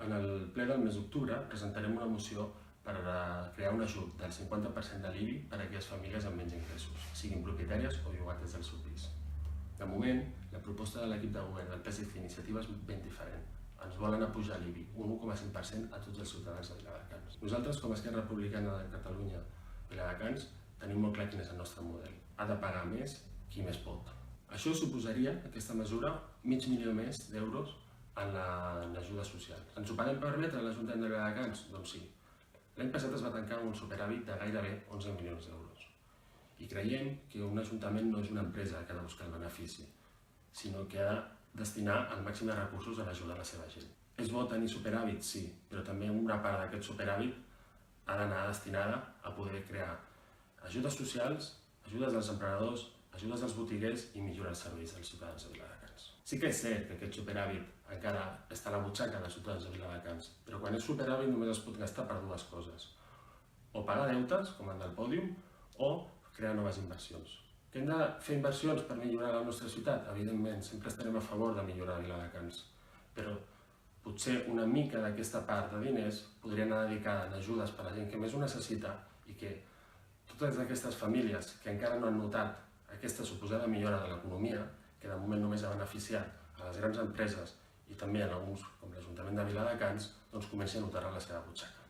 En el ple del mes d'octubre presentarem una moció per crear un ajut del 50% de l'IBI per a aquelles famílies amb menys ingressos, siguin propietàries o llogaters del seu pis. De moment, la proposta de l'equip de govern del PSC Iniciativa és ben diferent. Ens volen apujar l'IBI un 1,5% a tots els ciutadans de Viladecans. Nosaltres, com a Esquerra Republicana de Catalunya, Viladecans, tenim molt clar quin és el nostre model. Ha de pagar més qui més pot. Això suposaria, aquesta mesura, $500.000 més d'euros en ajuda social. Ens ho podem permetre a l'Ajuntament de Viladecans? Doncs sí. L'any passat es va tancar amb un superàvit de gairebé 11 milions d'euros. I creiem que un ajuntament no és una empresa que ha de buscar el benefici, sinó que ha de destinar el màxim de recursos a l'ajudar a la seva gent. És bo tenir superàvit? Sí, però també una part d'aquest superàvit ha d'anar destinada a poder crear ajudes socials, ajudes als emprenedors, ajudes als botiguers i millorar els serveis dels ciutadans de Viladecans. Sí que és cert que aquest superàvit encara està a la butxaca dels ciutadans de Viladecans, però quan és superàvit només es pot gastar per dues coses. O pagar deutes, com en del pòdium, o crear noves inversions. Que hem de fer inversions per millorar la nostra ciutat? Evidentment, sempre estarem a favor de millorar Viladecans, però potser una mica d'aquesta part de diners podria anar dedicada en ajudes per a la gent que més ho necessita i que totes aquestes famílies que encara no han notat aquesta suposada millora de l'economia, que de moment només ha beneficiat a les grans empreses i també en alguns, com l'Ajuntament de Viladecans, doncs comenci a notar-la a la seva butxaca.